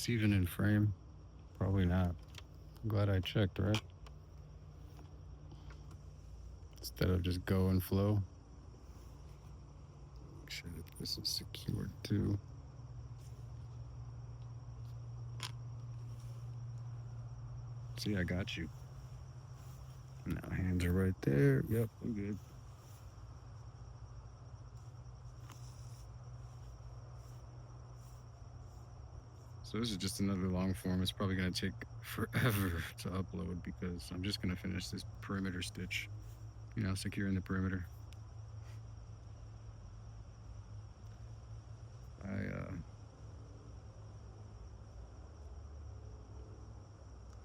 this even in frame? Probably not. I'm glad I checked, right? Instead of just go and flow. Make sure that this is secured too. See, I got you. Now hands are right there. Yep, I'm good. So this is just another long form. It's probably going to take forever to upload because I'm just going to finish this perimeter stitch, securing the perimeter.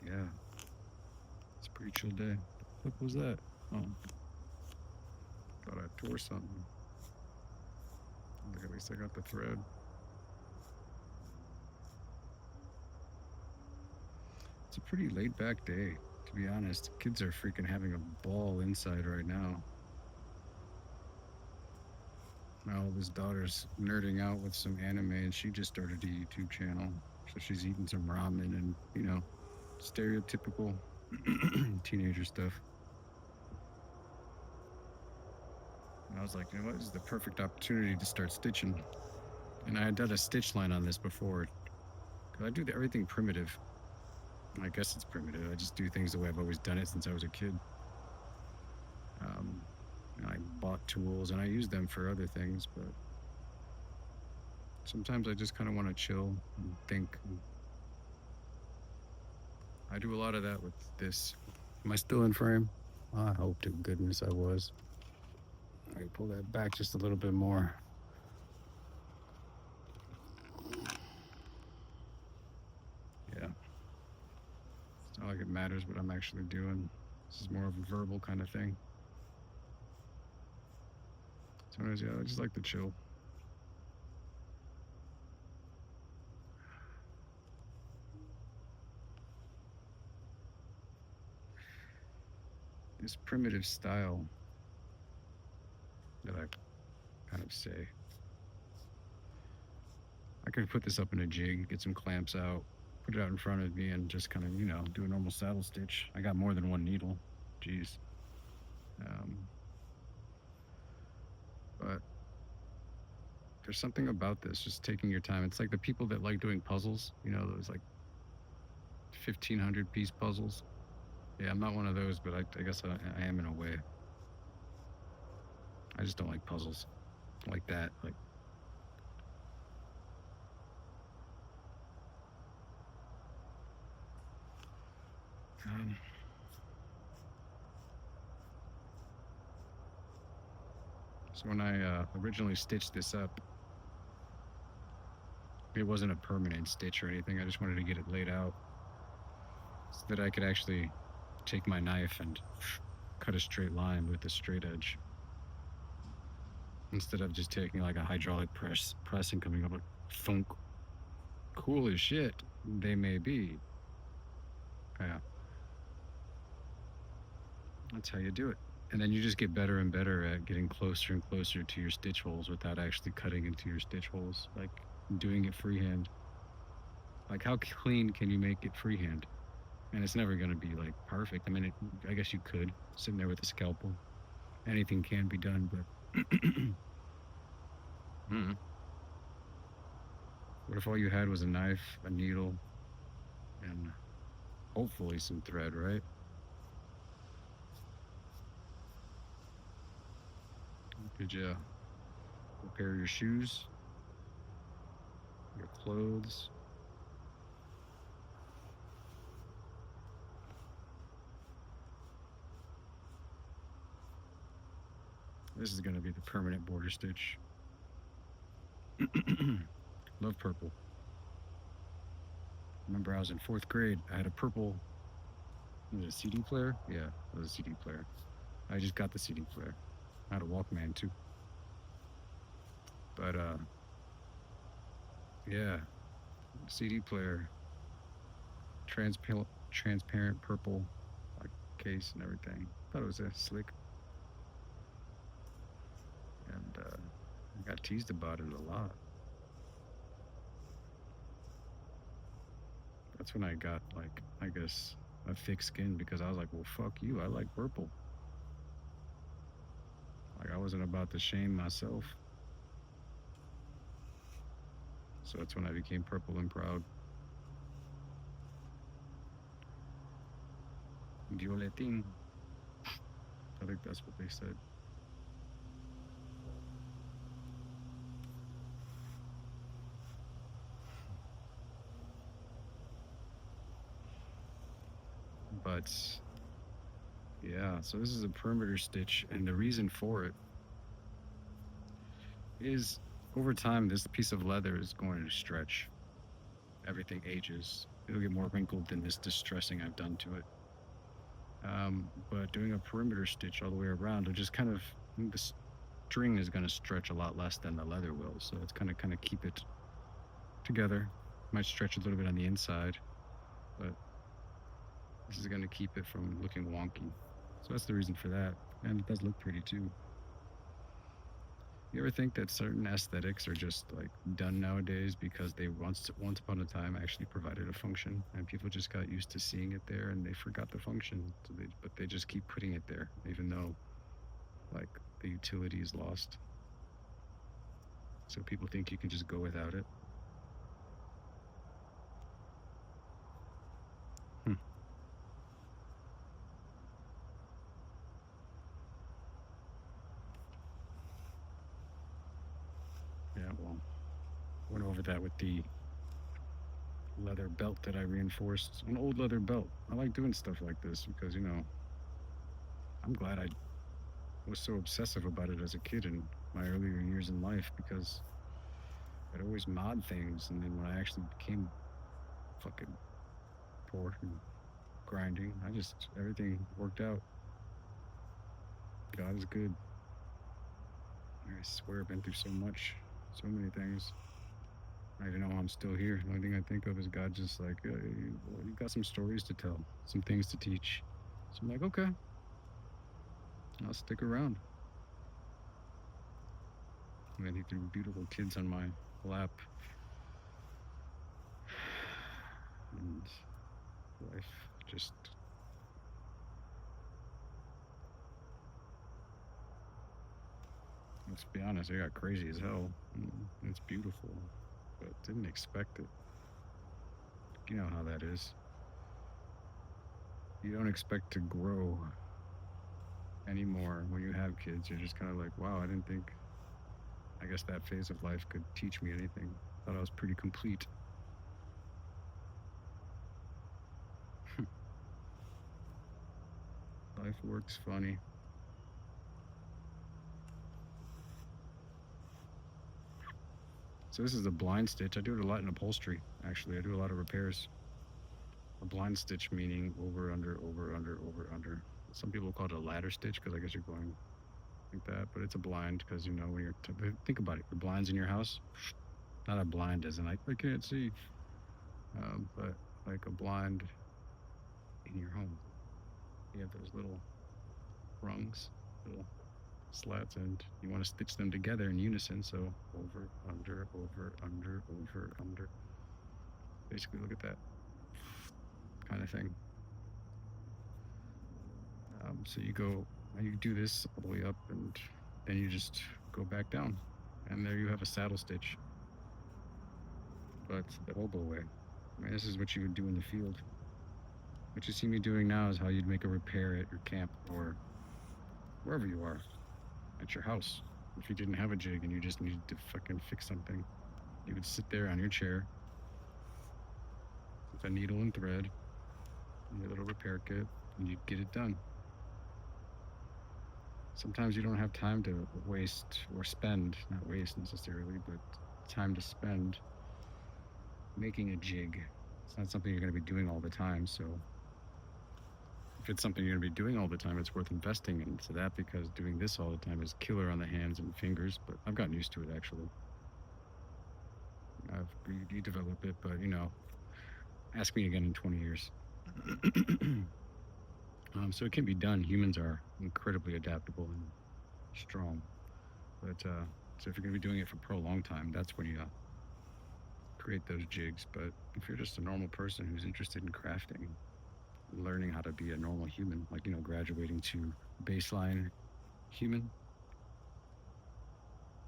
Yeah, it's a pretty chill day. What was that? Oh, thought I tore something. At least I got the thread. It's a pretty laid back day, to be honest. Kids are freaking having a ball inside right now. My oldest daughter's nerding out with some anime, and she just started a YouTube channel. So she's eating some ramen and, stereotypical teenager stuff. And I was like, what? This is the perfect opportunity to start stitching. And I had done a stitch line on this before. Because I do everything primitive. I guess it's primitive. I just do things the way I've always done it since I was a kid. I bought tools and I use them for other things, but sometimes I just kind of want to chill and think. I do a lot of that with this. Am I still in frame? I hope to goodness I was. I can pull that back just a little bit more. Yeah. It's not like it matters what I'm actually doing. This is more of a verbal kind of thing. Sometimes, I just like to chill. This primitive style that I kind of say. I could put this up in a jig, get some clamps out, put it out in front of me, and just kind of, do a normal saddle stitch. I got more than one needle. Jeez. But there's something about this, just taking your time. It's like the people that like doing puzzles, those like 1,500 piece puzzles. Yeah, I'm not one of those, but I guess I am in a way. I just don't like puzzles like that. So when I originally stitched this up, it wasn't a permanent stitch or anything. I just wanted to get it laid out so that I could actually take my knife and cut a straight line with a straight edge instead of just taking like a hydraulic press and coming up with thunk. Cool as shit they may be. Yeah, that's how you do it. And then you just get better and better at getting closer and closer to your stitch holes without actually cutting into your stitch holes, like doing it freehand. Like how clean can you make it freehand? And it's never going to be like perfect. I mean, I guess you could sitting there with a scalpel. Anything can be done, but what if all you had was a knife, a needle, and hopefully some thread, right? Could you repair your shoes, your clothes? This is going to be the permanent border stitch. Love purple. Remember I was in 4th grade. I had a purple, was it a CD player? Yeah, it was a CD player. I just got the CD player. I had a Walkman too. But yeah, CD player, transparent purple like case and everything. Thought it was slick. And I got teased about it a lot. That's when I got like, I guess, a thick skin because I was like, well, fuck you. I like purple. Like I wasn't about to shame myself. So that's when I became purple and proud. Violetin. I think that's what they said. But yeah, so this is a perimeter stitch, and the reason for it is over time, this piece of leather is going to stretch. Everything ages. It'll get more wrinkled than this distressing I've done to it. But doing a perimeter stitch all the way around, it just kind of the string is going to stretch a lot less than the leather will. So it's kind of keep it together. Might stretch a little bit on the inside, but this is going to keep it from looking wonky. So that's the reason for that, and it does look pretty too. You ever think that certain aesthetics are just like done nowadays because they once upon a time actually provided a function and people just got used to seeing it there and they forgot the function, so but they just keep putting it there even though like the utility is lost. So people think you can just go without it. Hmm. Yeah, well, went over that with the leather belt that I reinforced, an old leather belt. I like doing stuff like this because I'm glad I was so obsessive about it as a kid in my earlier years in life because I'd always mod things, and then when I actually became fucking poor and grinding, I just everything worked out. God is good. I swear I've been through so much, so many things. I don't even know how I'm still here. The only thing I think of is God just like, well, you got some stories to tell, some things to teach. So I'm like, okay, I'll stick around. And then he threw beautiful kids on my lap. And life just, let's be honest, it got crazy as hell. It's beautiful, but didn't expect it. You know how that is. You don't expect to grow anymore when you have kids. You're just kind of like, wow, I didn't think, I guess that phase of life could teach me anything. Thought I was pretty complete. Life works funny. So this is a blind stitch. I do it a lot in upholstery, actually. I do a lot of repairs. A blind stitch meaning over, under, over, under, over, under. Some people call it a ladder stitch because I guess you're going like that, but it's a blind because when you're think about it, your blinds in your house, not a blind as in like I can't see, but like a blind in your home. You have those little rungs, little slats, and you want to stitch them together in unison. So over, under, over, under, over, under. Basically, look at that kind of thing. So you do this all the way up, and then you just go back down, and there you have a saddle stitch, but the hobo way. I mean, this is what you would do in the field. What you see me doing now is how you'd make a repair at your camp or wherever you are, at your house. If you didn't have a jig and you just needed to fucking fix something, you would sit there on your chair with a needle and thread and your little repair kit, and you'd get it done. Sometimes you don't have time to waste or spend, not waste necessarily, but time to spend making a jig. It's not something you're going to be doing all the time. So if it's something you're going to be doing all the time, it's worth investing into that because doing this all the time is killer on the hands and fingers. But I've gotten used to it actually. You develop it, but ask me again in 20 years. So it can be done. Humans are incredibly adaptable and strong. But so if you're going to be doing it for a prolonged time, that's when you create those jigs. But if you're just a normal person who's interested in crafting, learning how to be a normal human, like, graduating to baseline human,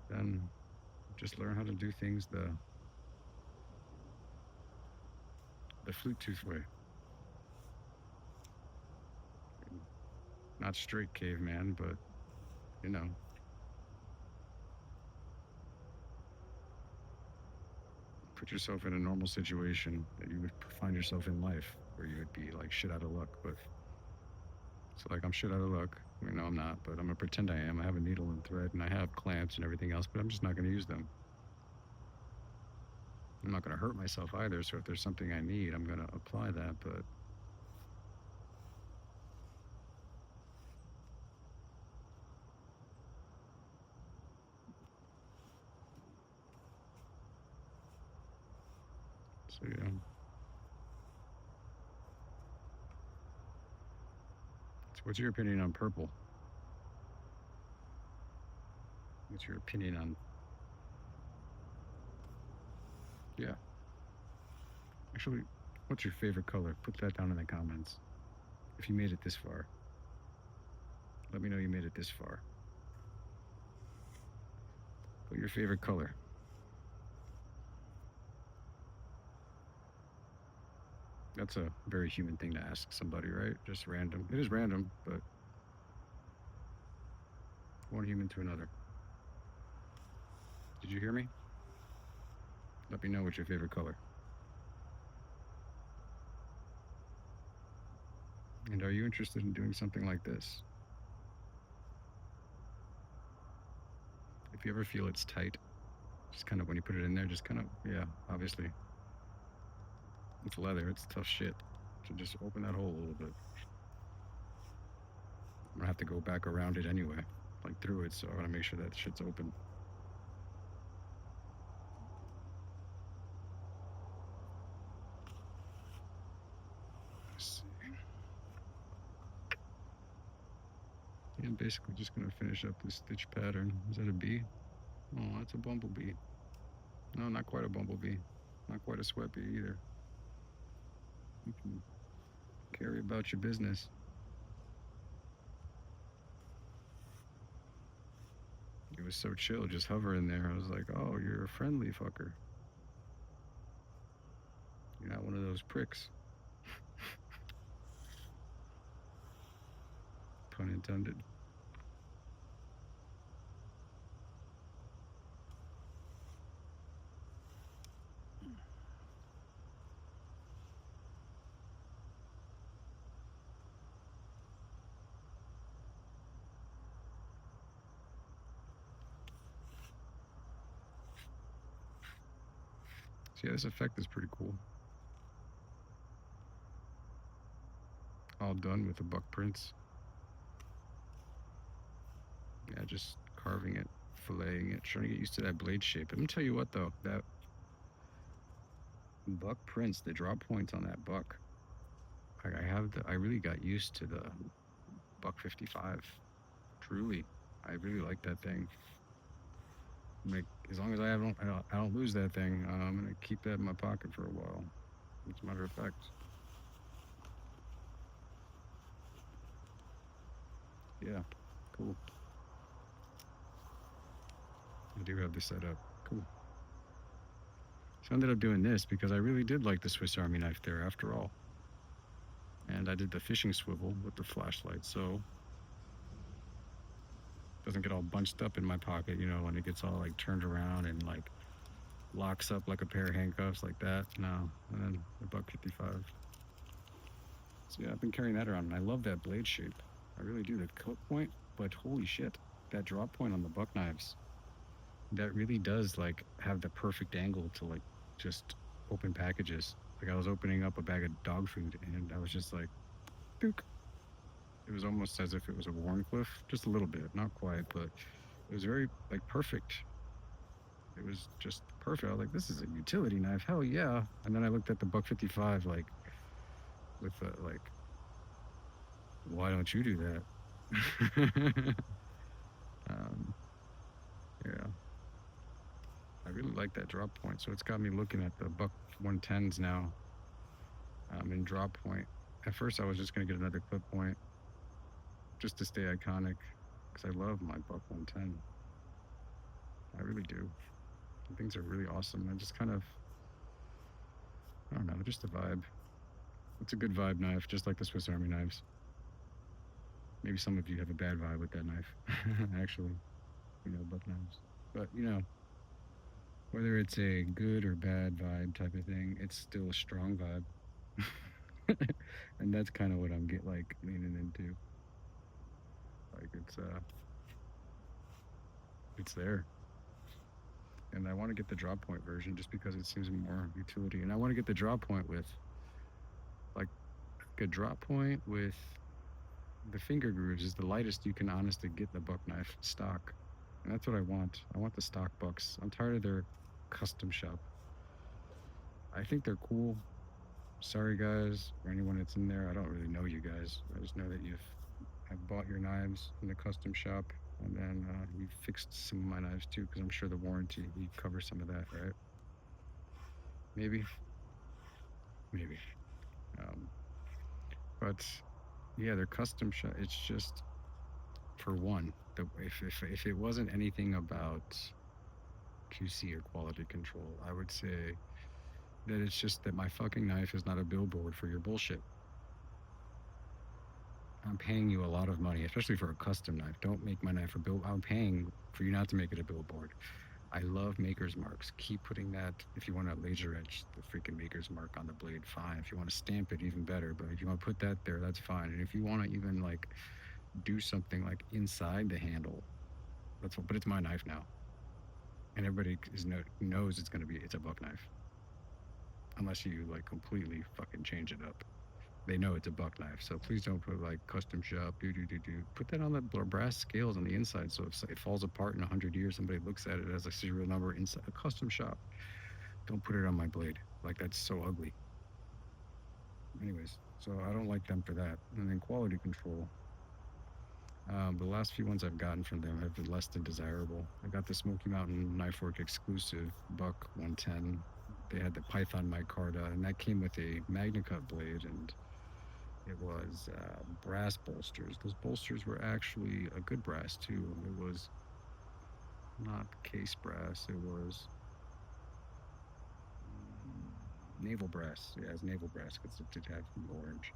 then just learn how to do things the flute tooth way. Not straight caveman, but you know, put yourself in a normal situation that you would find yourself in life where you would be like shit out of luck. But so like I'm shit out of luck. I'm not, but I'm gonna pretend I am. I have a needle and thread and I have clamps and everything else, but I'm just not gonna use them. I'm not gonna hurt myself either. So if there's something I need, I'm gonna apply that. But so yeah. So what's your opinion on purple? What's your opinion on? Yeah. Actually, what's your favorite color? Put that down in the comments. If you made it this far, let me know you made it this far. Put your favorite color. That's a very human thing to ask somebody, right? Just random. It is random, but one human to another. Did you hear me? Let me know what's your favorite color. And are you interested in doing something like this? If you ever feel it's tight, just kind of when you put it in there, just kind of, yeah, obviously. It's leather, it's tough shit. So just open that hole a little bit. I'm gonna have to go back around it anyway, like through it, so I wanna make sure that shit's open. Let's see. Yeah, I'm basically just gonna finish up this stitch pattern. Is that a bee? Oh, that's a bumblebee. No, not quite a bumblebee. Not quite a sweat bee either. You can carry about your business. It was so chill, just hovering there. I was like, oh, you're a friendly fucker. You're not one of those pricks. Pun intended. So yeah, this effect is pretty cool. All done with the buck prints. Yeah, just carving it, filleting it, trying to get used to that blade shape. Let me tell you what though, that buck prints, the drop points on that buck, I really got used to the buck 55. Truly, I really like that thing. Like as long as I don't lose that thing, I'm gonna keep that in my pocket for a while. As a matter of fact. Yeah, cool. I do have this set up. Cool. So I ended up doing this because I really did like the Swiss Army knife there after all. And I did the fishing swivel with the flashlight, so it doesn't get all bunched up in my pocket, when it gets all like turned around and like locks up like a pair of handcuffs like that. No. And then the buck 55. So yeah, I've been carrying that around and I love that blade shape. I really do. The cut point, but holy shit, that drop point on the buck knives, that really does like have the perfect angle to like just open packages. Like I was opening up a bag of dog food and I was just like, dook. It was almost as if it was a Warncliffe, just a little bit, not quite, but it was very like perfect. It was just perfect. I was like, this is a utility knife, hell yeah. And then I looked at the buck 55, like with like, why don't you do that? um, yeah. I really like that drop point. So it's got me looking at the buck 110s now in drop point. At first, I was just going to get another clip point just to stay iconic because I love my buck 110. I really do. Things are really awesome. I just kind of, I don't know, just a vibe. It's a good vibe knife, just like the Swiss Army knives. Maybe some of you have a bad vibe with that knife, actually, buck knives. But, whether it's a good or bad vibe type of thing, it's still a strong vibe. And that's kind of what I'm leaning into. Like it's there. And I want to get the drop point version just because it seems more utility. And I want to get the drop point with like a drop point with the finger grooves is the lightest you can honestly get in the buck knife stock. And that's what I want. I want the stock bucks. I'm tired of their custom shop. I think they're cool. Sorry guys, or anyone that's in there. I don't really know you guys. I just know that I've bought your knives in the custom shop, and then you fixed some of my knives too, because I'm sure the warranty you cover some of that, right? Maybe, maybe. Um, but yeah, they're custom shop. It's just for one, if it wasn't anything about QC or quality control, I would say that it's just that my fucking knife is not a billboard for your bullshit. I'm paying you a lot of money, especially for a custom knife. Don't make my knife a bill. I'm paying for you not to make it a billboard. I love maker's marks. Keep putting that. If you want to laser etch the freaking maker's mark on the blade, fine. If you want to stamp it, even better. But if you want to put that there, that's fine. And if you want to even do something like inside the handle, that's what. But it's my knife now, and everybody knows it's a buck knife, unless you completely fucking change it up. They know it's a buck knife. So please don't put custom shop, do. Put that on the brass scales on the inside. So if it falls apart in 100 years, somebody looks at it as a serial number inside a custom shop. Don't put it on my blade. Like, that's so ugly. Anyways, so I don't like them for that. And then quality control. The last few ones I've gotten from them have been less than desirable. I got the Smoky Mountain Knife Work exclusive Buck 110. They had the Python micarta, and that came with a MagnaCut blade, and it was brass bolsters. Those bolsters were actually a good brass too. It was not case brass. It was naval brass. Yeah, it's naval brass because it did have the orange.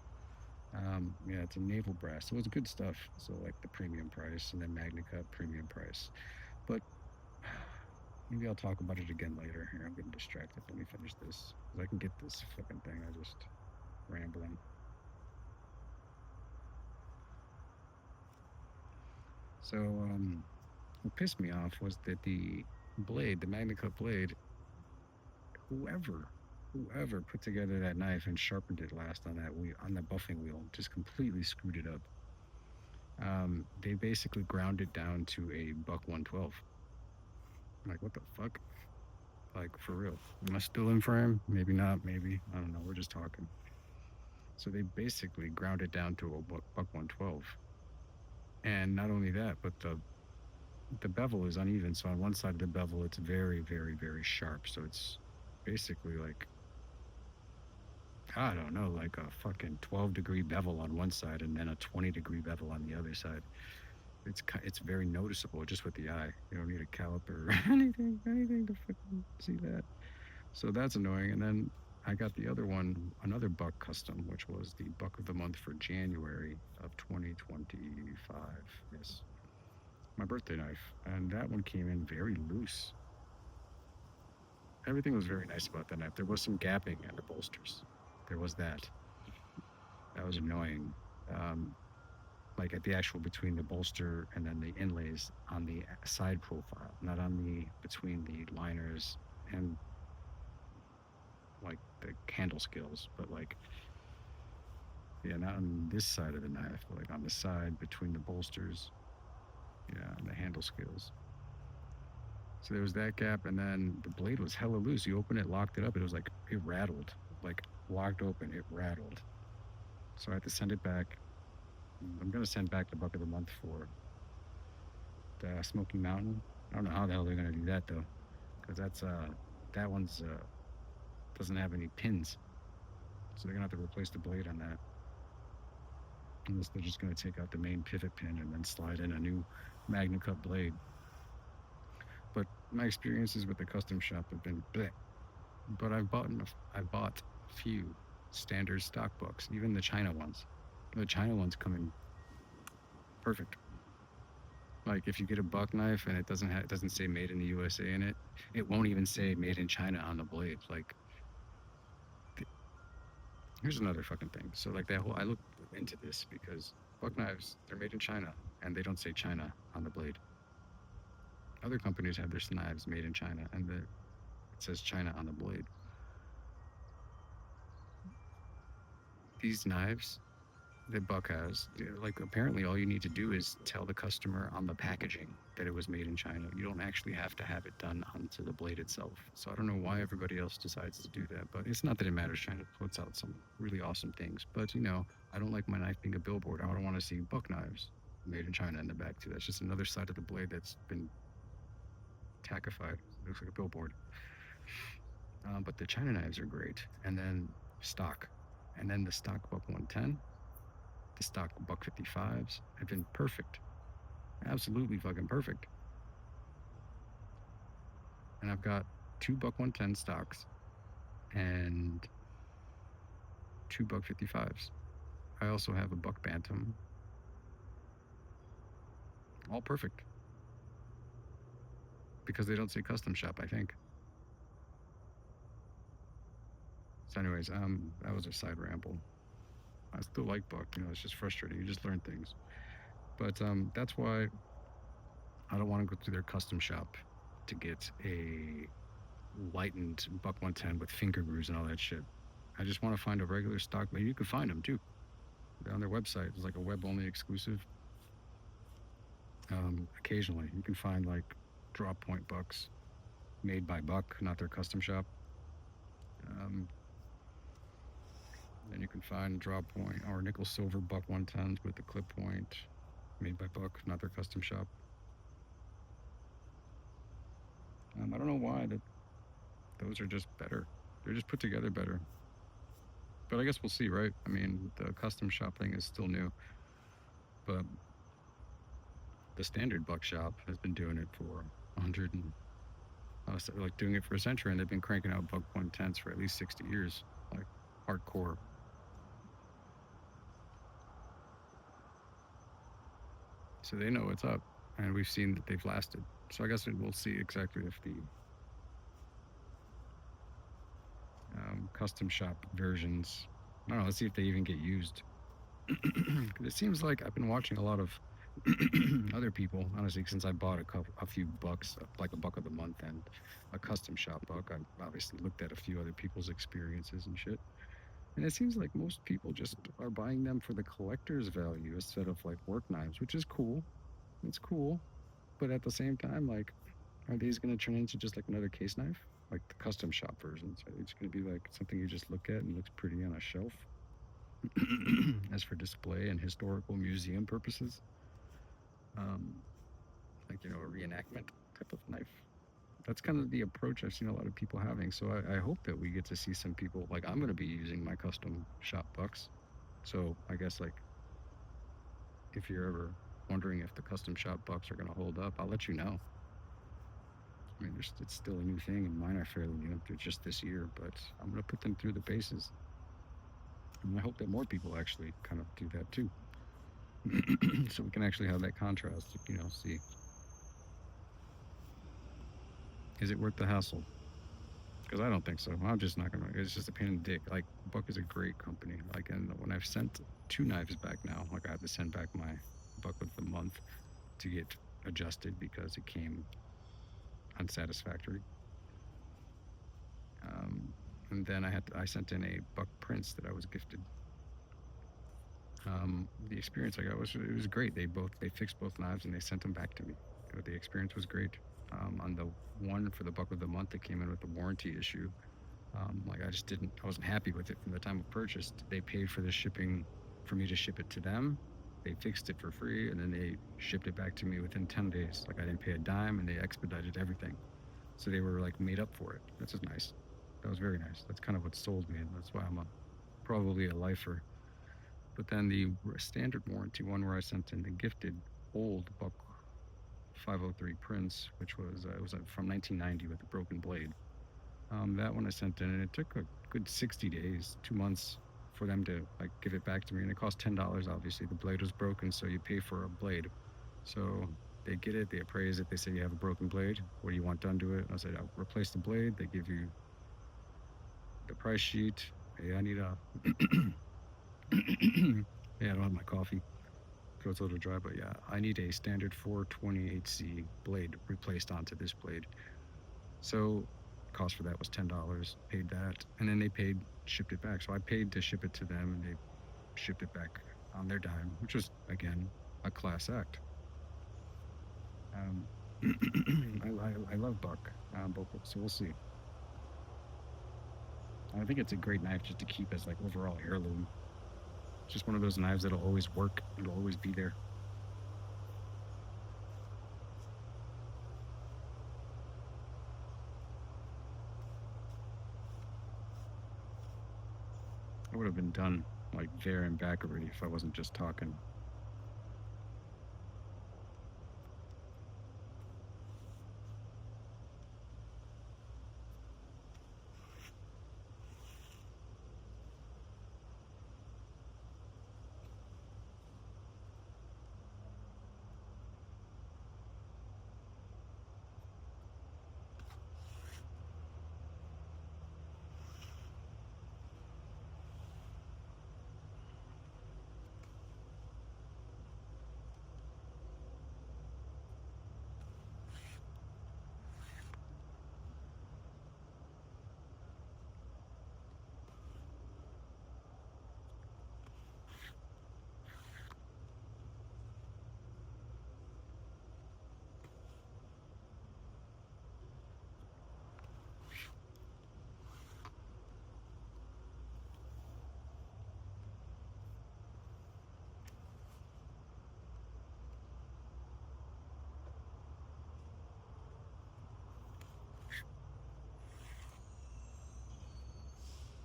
Yeah, it's a naval brass. So it was good stuff. So like the premium price and then MagnaCut premium price. But maybe I'll talk about it again later. Here, I'm getting distracted. Let me finish this because I can get this fucking thing. I just rambling. So what pissed me off was that the blade, the MagnaCut blade, whoever whoever put together that knife and sharpened it last on that wheel, on the buffing wheel, just completely screwed it up. They basically ground it down to a buck 112. I'm like, what the fuck? Like, for real? Am I still in frame? Maybe not. Maybe, I don't know. We're just talking. So they basically ground it down to a buck 112. And not only that, but the bevel is uneven. So on one side of the bevel, it's very, very, very sharp. So it's basically like, I don't know, like a fucking 12-degree bevel on one side and then a 20-degree bevel on the other side. It's very noticeable just with the eye. You don't need a caliper or anything to fucking see that. So that's annoying. And then I got the other one, another buck custom, which was the buck of the month for January of 2025. Yes, my birthday knife, and that one came in very loose. Everything was very nice about that knife. There was some gapping in the bolsters. There was that. That was annoying. Um, like at the actual between the bolster and then the inlays on the side profile, not on the between the liners and like the handle skills, but yeah, not on this side of the knife, but like on the side between the bolsters, yeah, and the handle skills. So there was that gap, and then the blade was hella loose. You open it, locked it up, it was like it rattled, like locked open, it rattled. So I had to send it back. I'm gonna send back the buck of the month for the Smoky Mountain. I don't know how the hell they're gonna do that though. because that one's doesn't have any pins, so they're gonna have to replace the blade on that. Unless they're just gonna take out the main pivot pin and then slide in a new Magna Cut blade. But my experiences with the custom shop have been bleh. But I've bought a few standard stock books, even the China ones. The China ones come in perfect. Like if you get a buck knife and it doesn't say made in the USA in it, it won't even say made in China on the blade. Like here's another fucking thing. So like that whole I looked into this because buck knives, they're made in China and they don't say China on the blade. Other companies have their knives made in China and it says China on the blade. These knives that Buck has, like apparently all you need to do is tell the customer on the packaging that it was made in China. You don't actually have to have it done onto the blade itself. So I don't know why everybody else decides to do that, but it's not that it matters. China puts out some really awesome things, but you know, I don't like my knife being a billboard. I don't want to see Buck knives made in China in the back too. That's just another side of the blade that's been tackified. It looks like a billboard. But the China knives are great, and then stock, and then the stock Buck 110, the stock Buck 55s have been perfect, absolutely fucking perfect. And I've got two Buck 110 stocks and two Buck 55s. I also have a Buck Bantam, all perfect because they don't say custom shop, I think. So, anyways, that was a side ramble. I still like Buck. You know, it's just frustrating. You just learn things. But that's why I don't want to go through their custom shop to get a lightened Buck 110 with finger grooves and all that shit. I just want to find a regular stock. Maybe you can find them too. They're on their website. It's like a web only exclusive. Occasionally, you can find like drop point bucks made by Buck, not their custom shop. Um, then you can find drop point or nickel silver Buck 110s with the clip point made by Buck, not their custom shop. I don't know why that those are just better. They're just put together better. But I guess we'll see, right? I mean, the custom shop thing is still new, but the standard Buck shop has been doing it for 100 and like doing it for a century, and they've been cranking out Buck 110s for at least 60 years, like hardcore. So they know what's up, and we've seen that they've lasted. So I guess we'll see exactly if the custom shop versions, I don't know, let's see if they even get used. Because it seems like I've been watching a lot of other people, honestly, since I bought a few bucks, like a buck of the month and a custom shop buck. I've obviously looked at a few other people's experiences and shit. And it seems like most people just are buying them for the collector's value instead of like work knives, which is cool. It's cool. But at the same time, like, are these going to turn into just like another case knife? Like the custom shop versions? Are these going to be like something you just look at and looks pretty on a shelf? As for display and historical museum purposes, um, like, you know, a reenactment type of knife. That's kind of the approach I've seen a lot of people having. So I hope that we get to see some people, like I'm going to be using my custom shop bucks. So I guess like if you're ever wondering if the custom shop bucks are going to hold up, I'll let you know. I mean, it's still a new thing, and mine are fairly new. They're just this year, but I'm going to put them through the paces. And I hope that more people actually kind of do that too. So we can actually have that contrast, you know, see. Is it worth the hassle? Because I don't think so. I'm just not gonna. It's just a pain in the dick. Like Buck is a great company. Like, and when I've sent two knives back now, like I had to send back my Buck of the month to get adjusted because it came unsatisfactory. Um, and then I sent in a Buck Prince that I was gifted. The experience I got was it was great. They fixed both knives and they sent them back to me. The experience was great. On the one for the Buck of the month, it came in with a warranty issue. Like I wasn't happy with it from the time of purchase. They paid for the shipping for me to ship it to them. They fixed it for free and then they shipped it back to me within 10 days. Like I didn't pay a dime and they expedited everything. So they were like made up for it. That's just nice. That was very nice. That's kind of what sold me, and that's why I'm probably a lifer. But then the standard warranty one where I sent in the gifted old Buck 503 Prince, which was it was from 1990 with a broken blade. That one I sent in, and it took a good 60 days, 2 months for them to like give it back to me, and it cost $10. Obviously, the blade was broken, so you pay for a blade. So they get it, they appraise it, they say you have a broken blade. What do you want done to it? I said I'll replace the blade. They give you the price sheet. Hey, I need a yeah, I don't have my coffee. Throat's a little dry, but yeah, I need a standard 428C blade replaced onto this blade. So cost for that was $10. Paid that, and then they shipped it back. So I paid to ship it to them, and they shipped it back on their dime, which was again a class act. I love Buck, but so we'll see. I think it's a great knife just to keep as like overall heirloom. It's just one of those knives that'll always work. It'll always be there. I would have been done like there and back already if I wasn't just talking.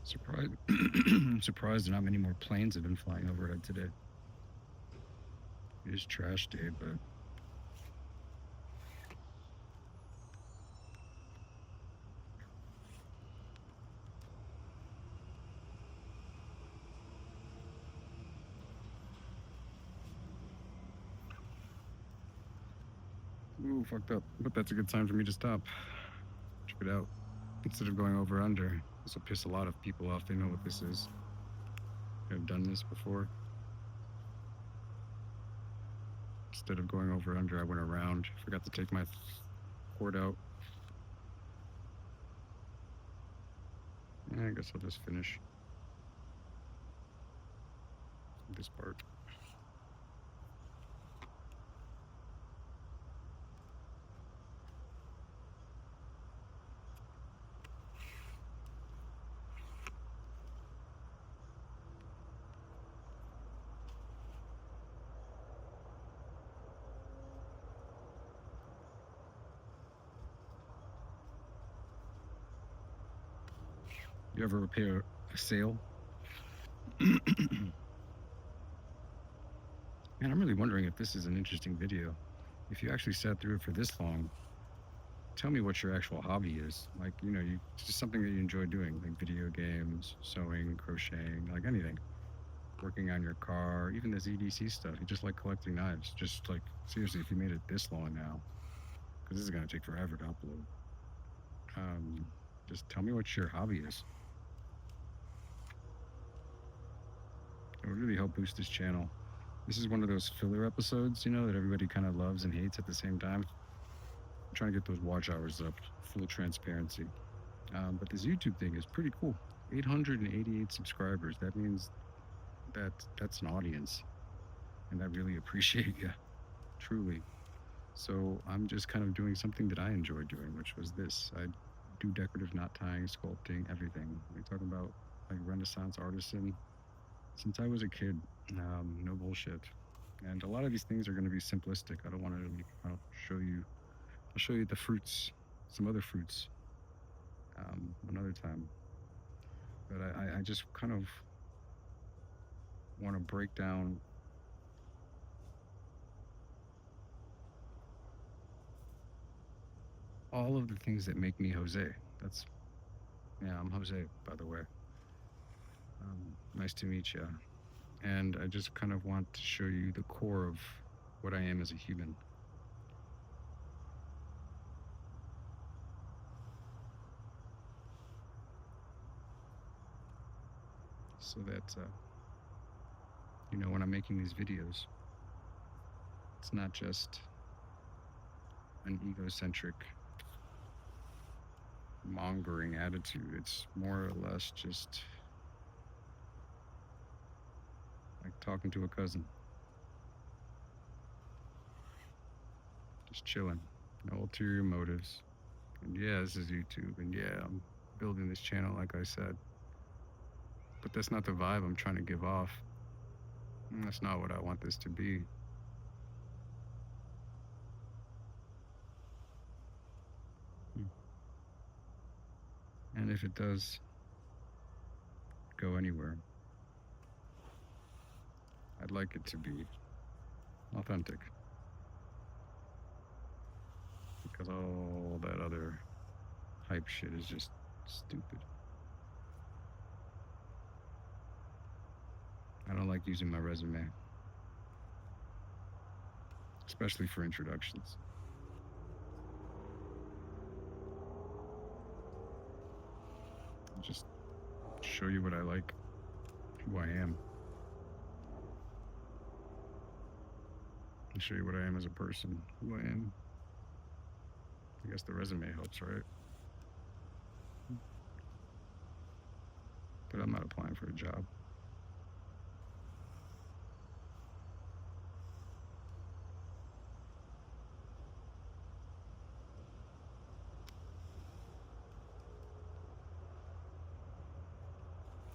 Surprised, surprised not many more planes have been flying overhead today. It is trash day, but ooh, fucked up. But that's a good time for me to stop. Check it out. Instead of going over under, this will piss a lot of people off. They know what this is. I've done this before. Instead of going over under, I went around. Forgot to take my cord out. I guess I'll just finish this part. You ever repair a sail? Man, I'm really wondering if this is an interesting video. If you actually sat through it for this long, tell me what your actual hobby is. Like, it's just something that you enjoy doing, like video games, sewing, crocheting, like anything. Working on your car, even this EDC stuff. You just like collecting knives. Just like, seriously, if you made it this long now, because this is going to take forever to upload, just tell me what your hobby is. It would really help boost this channel. This is one of those filler episodes, that everybody kind of loves and hates at the same time. I'm trying to get those watch hours up, full transparency. But this YouTube thing is pretty cool. 888 subscribers. That means that's an audience, and I really appreciate you, truly. So I'm just kind of doing something that I enjoy doing, which was this. I do decorative knot tying, sculpting, everything. We're talking about like Renaissance artisan since I was a kid. No bullshit. And a lot of these things are going to be simplistic. I don't want to really show you. I'll show you the fruits some other fruits another time. But I just kind of want to break down all of the things that make me Jose. That's, yeah, I'm Jose, by the way. Nice to meet you. And I just kind of want to show you the core of what I am as a human. So that, when I'm making these videos, it's not just an egocentric mongering attitude. It's more or less just like talking to a cousin, just chilling, no ulterior motives. And yeah, this is YouTube, and yeah, I'm building this channel, like I said. But that's not the vibe I'm trying to give off. And that's not what I want this to be. And if it does go anywhere, I'd like it to be authentic. Because all that other hype shit is just stupid. I don't like using my resume, especially for introductions. Just show you what I like, who I am. And show you what I am as a person, who I am. I guess the resume helps, right? But I'm not applying for a job.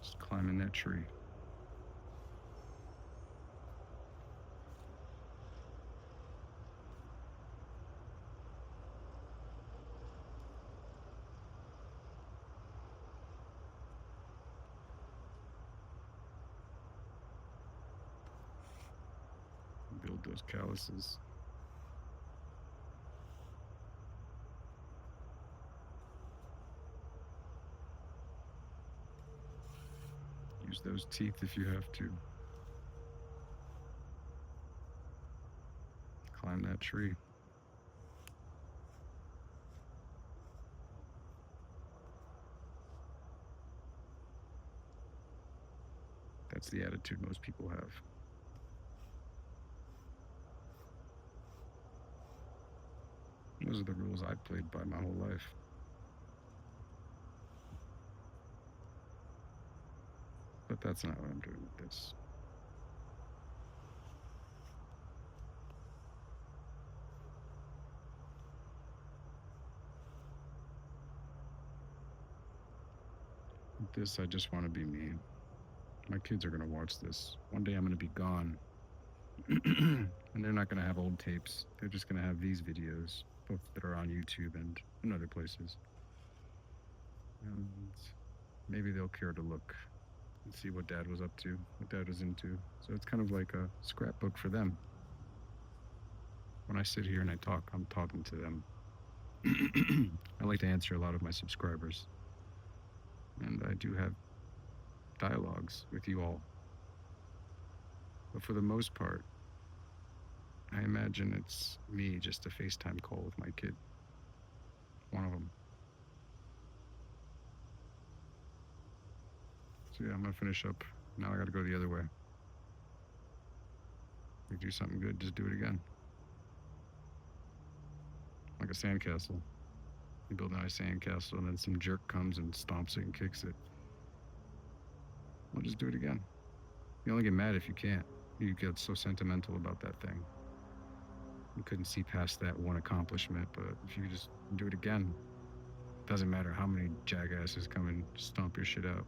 Just climbing that tree. Build those calluses. Use those teeth if you have to. Climb that tree. That's the attitude most people have. Those are the rules I've played by my whole life. But that's not what I'm doing with this. With this, I just want to be me. My kids are going to watch this. One day I'm going to be gone. And they're not going to have old tapes. They're just going to have these videos, both that are on YouTube and in other places. And maybe they'll care to look and see what dad was up to, what dad was into. So it's kind of like a scrapbook for them. When I sit here and I talk, I'm talking to them. I like to answer a lot of my subscribers. And I do have dialogues with you all. But for the most part, I imagine it's me, just a FaceTime call with my kid. One of them. So yeah, I'm gonna finish up. Now I gotta go the other way. If you do something good, just do it again. Like a sandcastle. You build a nice sandcastle and then some jerk comes and stomps it and kicks it. Well, just do it again. You only get mad if you can't. You get so sentimental about that thing. You couldn't see past that one accomplishment, but if you just do it again, doesn't matter how many jackasses come and stomp your shit out.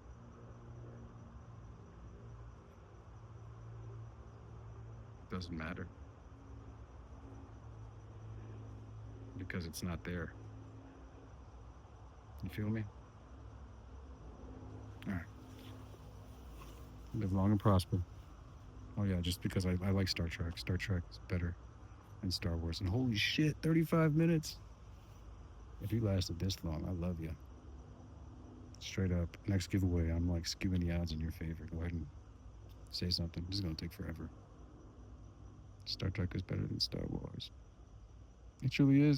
It doesn't matter. Because it's not there. You feel me? All right. Live long and prosper. Oh yeah, just because I like Star Trek. Star Trek is better than Star Wars. And holy shit, 35 minutes. If you lasted this long, I love you. Straight up. Next giveaway, I'm like skewing the odds in your favor. Go ahead and say something. This is gonna take forever. Star Trek is better than Star Wars. It truly is.